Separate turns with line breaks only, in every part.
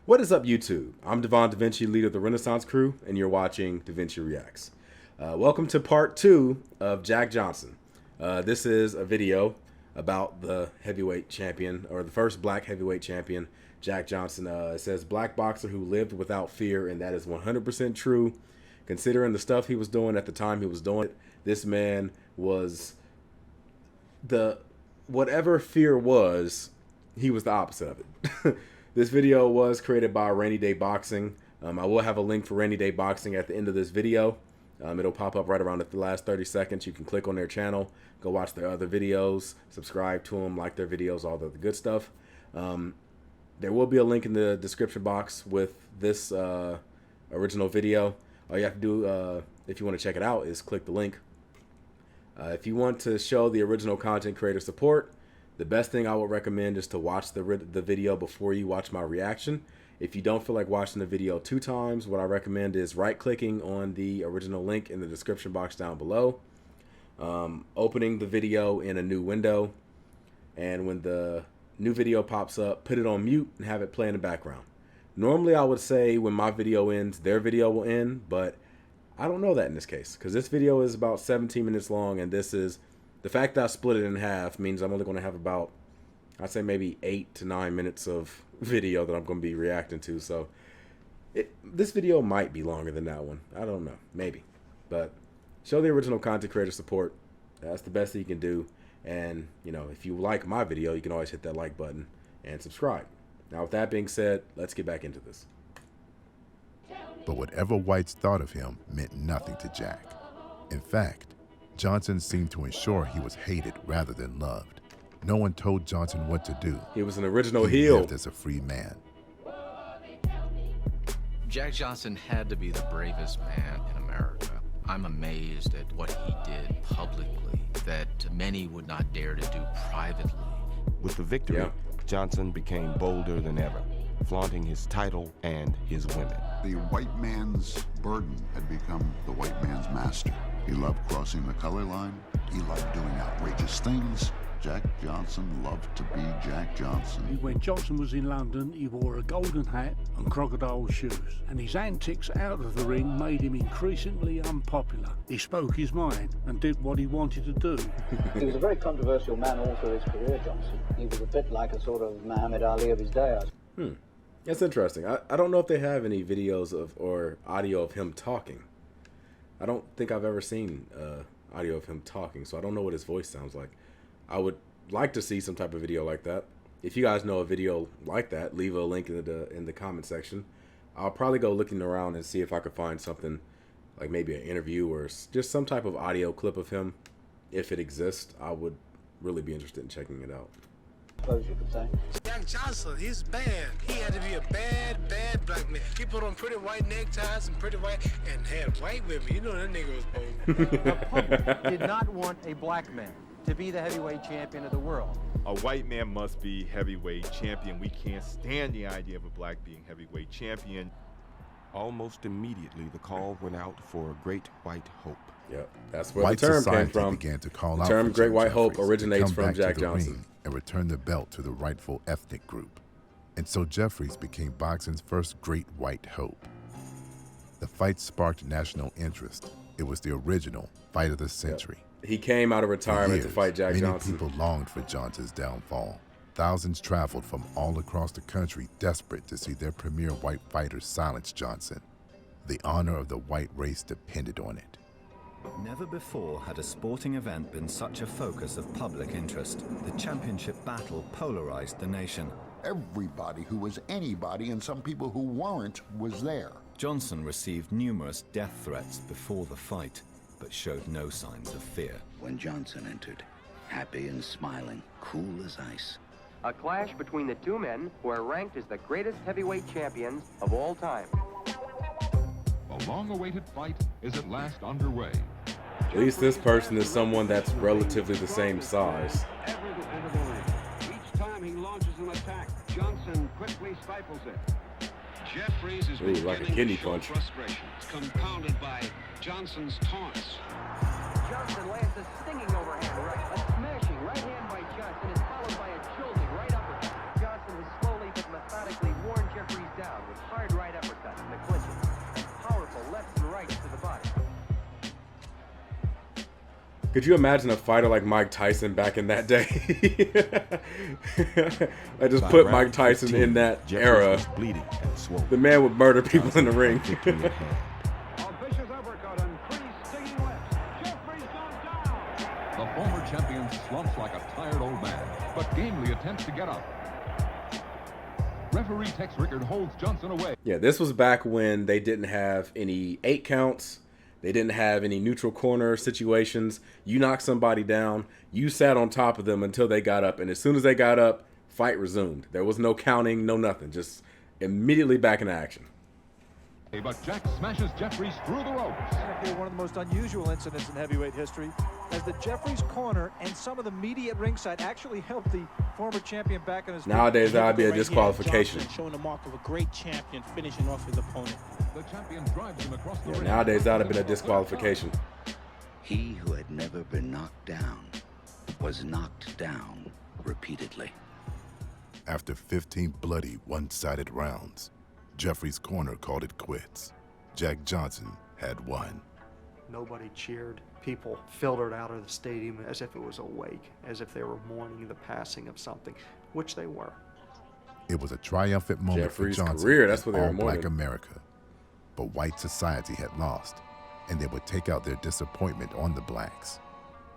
What is up, YouTube? I'm Devon DaVinci, leader of the Renaissance crew, and you're watching DaVinci Reacts. Welcome to part 2 of Jack Johnson. This is a video about the heavyweight champion, or the first black heavyweight champion, Jack Johnson. It says, black boxer who lived without fear, and that is 100% true. Considering the stuff he was doing at the time he was doing it, this man was whatever fear was, he was the opposite of it. This video was created by Rainy Day Boxing. I will have a link for Rainy Day Boxing at the end of this video. It'll pop up right around the last 30 seconds. You can click on their channel, go watch their other videos, subscribe to them, like their videos, all the good stuff. There will be a link in the description box with this original video. All you have to do, if you want to check it out, is click the link. If you want to show the original content creator support, the best thing I would recommend is to watch the video before you watch my reaction. If you don't feel like watching the video 2 times, what I recommend is right-clicking on the original link in the description box down below, opening the video in a new window, and when the new video pops up, put it on mute and have it play in the background. Normally, I would say when my video ends, their video will end, but I don't know that in this case, because this video is about 17 minutes long, and this is... The fact that I split it in half means I'm only going to have about, I'd say maybe 8 to 9 minutes of video that I'm going to be reacting to. So this video might be longer than that one. I don't know. Maybe. But show the original content creator support. That's the best that you can do. And, you know, if you like my video, you can always hit that like button and subscribe. Now, with that being said, let's get back into this.
But whatever whites thought of him meant nothing to Jack. In fact, Johnson seemed to ensure he was hated rather than loved. No one told Johnson what to do.
He was an original
He
heel.
lived as a free man.
Jack Johnson had to be the bravest man in America. I'm amazed at what he did publicly that many would not dare to do privately.
With the victory, Johnson became bolder than ever, flaunting his title and his women.
The white man's burden had become the white man's master. He loved crossing the color line. He loved doing outrageous things. Jack Johnson loved to be Jack Johnson.
When Johnson was in London, he wore a golden hat and crocodile shoes, and his antics out of the ring made him increasingly unpopular. He spoke his mind and did what he wanted to do.
He was a very controversial man all through his career, Johnson. He was a bit like a sort of Muhammad Ali of his day.
That's interesting. I don't know if they have any videos or audio of him talking. I don't think I've ever seen audio of him talking, so I don't know what his voice sounds like. I would like to see some type of video like that. If you guys know a video like that, leave a link in the comment section. I'll probably go looking around and see if I could find something like maybe an interview or just some type of audio clip of him. If it exists, I would really be interested in checking it out.
Suppose you could say.
Jack Johnson, he's bad. He had to be a bad black man. He put on pretty white neckties and pretty white, and had white women. You know that nigga was bold.
The public did not want a black man to be the heavyweight champion of the world.
A white man must be heavyweight champion. We can't stand the idea of a black being heavyweight champion.
Almost immediately, the call went out for a great white hope.
Yep, that's where
White
the term came
society
from.
began to call
The
out
term
for
Great
Jim
White Hope
Jeffries to
originates
come
from
back to
Jack
the
Johnson.
ring and return the belt to the rightful ethnic group. And so Jeffries became boxing's first great white hope. The fight sparked national interest. It was the original fight of the century.
He came out of retirement to fight Jack Johnson.
Many people longed for Johnson's downfall. Thousands traveled from all across the country, desperate to see their premier white fighter silence Johnson. The honor of the white race depended on it.
Never before had a sporting event been such a focus of public interest. The championship battle polarized the nation.
Everybody who was anybody and some people who weren't was there.
Johnson received numerous death threats before the fight, but showed no signs of fear.
When Johnson entered, happy and smiling, cool as ice.
A clash between the two men who are ranked as the greatest heavyweight champions of all time.
The long-awaited fight is at last underway.
At least this person is someone that's relatively the same size.
Each time he launches an attack, Johnson quickly stifles it. Jeffries is
like a kidney punch.
Frustrations compounded by Johnson's taunts.
Johnson lands a stinging overhand right, a smashing right hand by Johnson is followed by a jolting right uppercut. Johnson has slowly but methodically worn Jeffries down.
Could you imagine a fighter like Mike Tyson back in that day? I just put Mike Tyson in that era. The man would murder people in the ring.
The former champion slumps like a tired old man, but gamely attempts to get up. Referee Tex Rickard holds Johnson away.
Yeah, this was back when they didn't have any 8 counts. They didn't have any neutral corner situations. You knocked somebody down, you sat on top of them until they got up, and as soon as they got up, fight resumed. There was no counting, no nothing, just immediately back in action.
But Jack smashes Jeffries through the ropes.
One of the most unusual incidents in heavyweight history, as the Jeffries corner and some of the media at ringside actually helped the former champion back on his feet.
Nowadays, that would be a disqualification.
Showing the mark of a great champion, finishing off his opponent.
The champion drives him across the ring.
Nowadays, that would have been a disqualification.
He who had never been knocked down was knocked down repeatedly.
After 15 bloody, one-sided rounds, Jeffries' corner called it quits. Jack Johnson had won.
Nobody cheered. People filtered out of the stadium as if it was a wake, as if they were mourning the passing of something, which they were.
It was a triumphant moment
Jeffries'
for Johnson
career, that's what they were
all
mourning.
Black America. But white society had lost, and they would take out their disappointment on the blacks.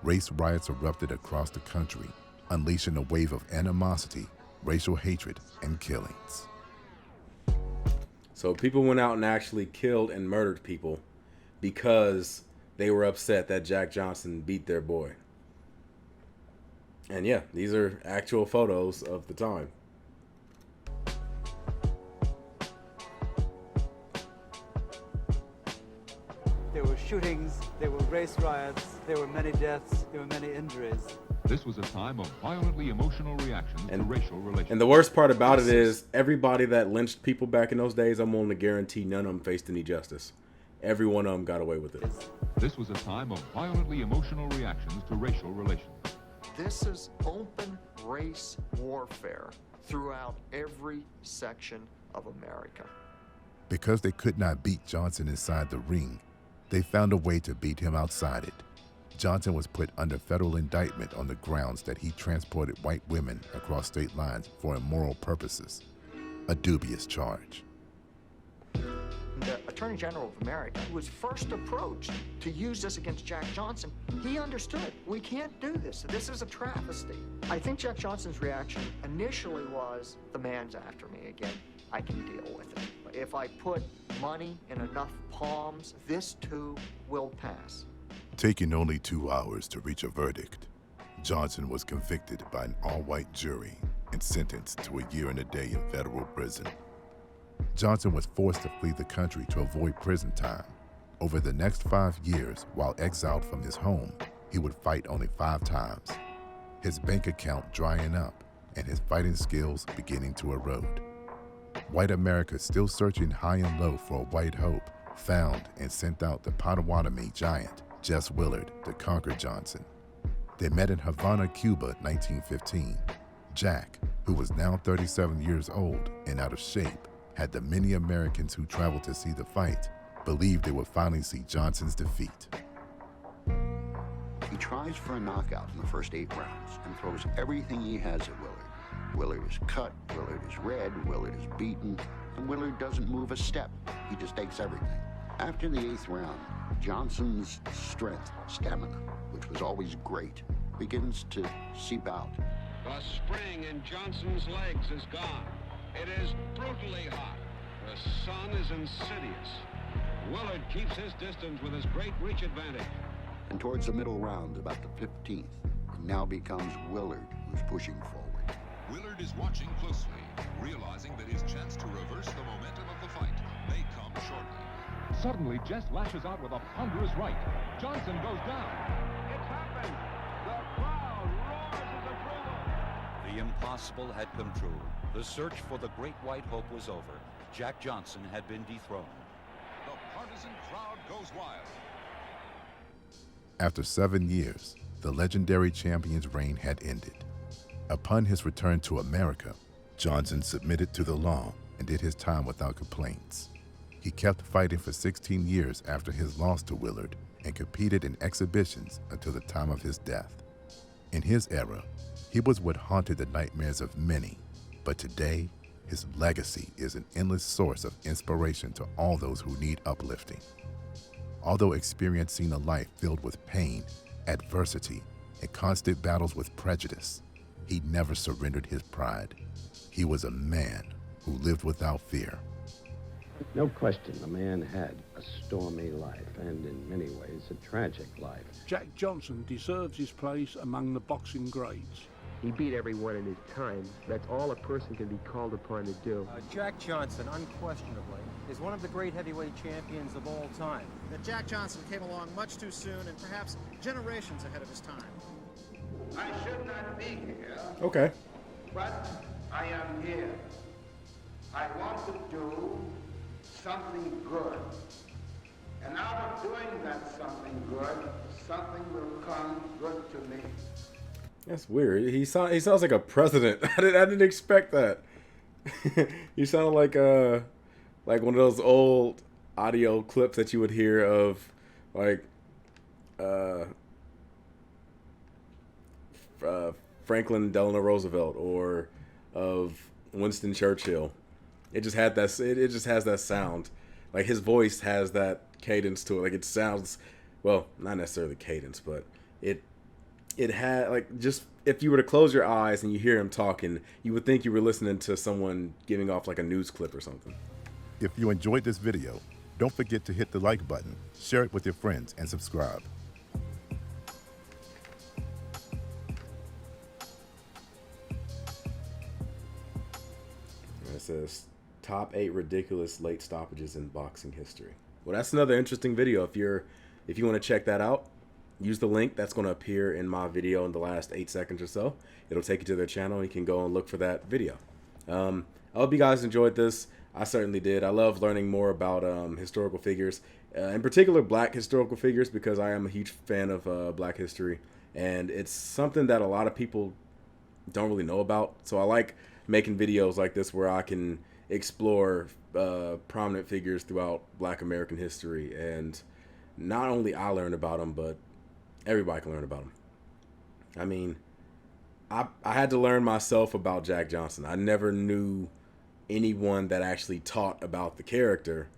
Race riots erupted across the country, unleashing a wave of animosity, racial hatred, and killings.
So people went out and actually killed and murdered people because they were upset that Jack Johnson beat their boy. And yeah, these are actual photos of the time.
There were shootings, there were race riots, there were many deaths, there were many injuries.
This was a time of violently emotional reactions to racial relations.
And the worst part about it is everybody that lynched people back in those days, I'm willing to guarantee none of them faced any justice. Every one of them got away with it.
This was a time of violently emotional reactions to racial relations.
This is open race warfare throughout every section of America.
Because they could not beat Johnson inside the ring, they found a way to beat him outside it. Johnson was put under federal indictment on the grounds that he transported white women across state lines for immoral purposes, a dubious charge.
The Attorney General of America was first approached to use this against Jack Johnson. He understood, we can't do this. This is a travesty. I think Jack Johnson's reaction initially was, the man's after me again. I can deal with it. If I put money in enough palms, this too will pass.
Taking only 2 hours to reach a verdict, Johnson was convicted by an all-white jury and sentenced to a year and a day in federal prison. Johnson was forced to flee the country to avoid prison time. Over the next 5 years, while exiled from his home, he would fight only 5 times, his bank account drying up and his fighting skills beginning to erode. White America, still searching high and low for a white hope, found and sent out the Potawatomi giant, Jess Willard, to conquer Johnson. They met in Havana, Cuba, 1915. Jack, who was now 37 years old and out of shape, had the many Americans who traveled to see the fight believed they would finally see Johnson's defeat.
He tries for a knockout in the first 8 rounds and throws everything he has at Willard. Willard is cut, Willard is red, Willard is beaten, and Willard doesn't move a step. He just takes everything. After the 8th round, Johnson's strength, stamina, which was always great, begins to seep out.
The spring in Johnson's legs is gone. It is brutally hot. The sun is insidious. Willard keeps his distance with his great reach advantage.
And towards the middle round, about the 15th, it now becomes Willard who's pushing forward.
Willard is watching closely, realizing that his chance to reverse the momentum of the fight may come shortly. Suddenly, Jess lashes out with a ponderous right. Johnson goes down.
It's happened. The crowd roars his approval.
The impossible had come true. The search for the Great White Hope was over. Jack Johnson had been dethroned.
The partisan crowd goes wild.
After 7 years, the legendary champion's reign had ended. Upon his return to America, Johnson submitted to the law and did his time without complaints. He kept fighting for 16 years after his loss to Willard and competed in exhibitions until the time of his death. In his era, he was what haunted the nightmares of many, but today, his legacy is an endless source of inspiration to all those who need uplifting. Although experiencing a life filled with pain, adversity, and constant battles with prejudice, he never surrendered his pride. He was a man who lived without fear.
No question, the man had a stormy life and in many ways a tragic life.
Jack Johnson deserves his place among the boxing greats.
He beat everyone in his time. That's all a person can be called upon to do.
Jack Johnson, unquestionably, is one of the great heavyweight champions of all time.
That Jack Johnson came along much too soon and perhaps generations ahead of his time.
I should not be here.
Okay.
But I am here. I want to do something good. And out of doing that something good, something will come good to me.
That's weird. He sounds like a president. I didn't expect that. He sounded like one of those old audio clips that you would hear of like Franklin Delano Roosevelt or of Winston Churchill. It just had that. It just has that sound. Like his voice has that cadence to it. Like it sounds, well, not necessarily cadence, but it had like, just if you were to close your eyes and you hear him talking, you would think you were listening to someone giving off like a news clip or something.
If you enjoyed this video, don't forget to hit the like button, share it with your friends, and subscribe.
It says top 8 ridiculous late stoppages in boxing history. Well, that's another interesting video. If you want to check that out, use the link that's going to appear in my video in the last 8 seconds or so. It'll take you to their channel. You can go and look for that video. I hope you guys enjoyed this. I certainly did. I love learning more about historical figures, in particular black historical figures, because I am a huge fan of black history, and it's something that a lot of people don't really know about. So I like making videos like this where I can explore prominent figures throughout Black American history, and not only I learn about them, but everybody can learn about them. I mean, I had to learn myself about Jack Johnson. I never knew anyone that actually taught about the character.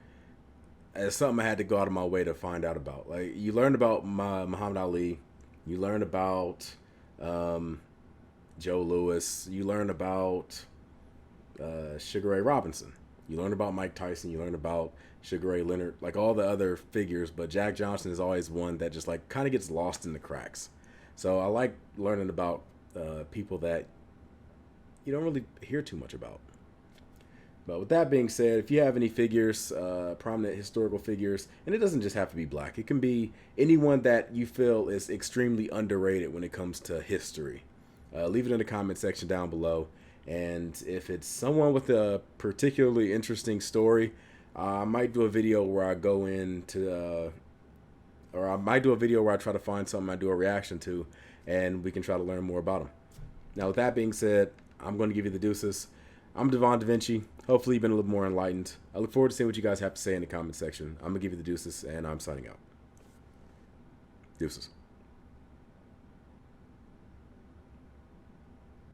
It's something I had to go out of my way to find out about. Like, you learn about Muhammad Ali, you learn about Joe Louis, you learn about Sugar Ray Robinson, you learn about Mike Tyson, you learn about Sugar Ray Leonard, like all the other figures, but Jack Johnson is always one that just like kind of gets lost in the cracks. So I like learning about people that you don't really hear too much about. But with that being said, if you have any figures, prominent historical figures, and it doesn't just have to be black, it can be anyone that you feel is extremely underrated when it comes to history, leave it in the comment section down below. And if it's someone with a particularly interesting story, I might do a video where I go into, or I might do a video where I try to find something I do a reaction to, and we can try to learn more about them. Now, with that being said, I'm going to give you the deuces. I'm Devon DaVinci. Hopefully you've been a little more enlightened. I look forward to seeing what you guys have to say in the comment section. I'm going to give you the deuces, and I'm signing out. Deuces.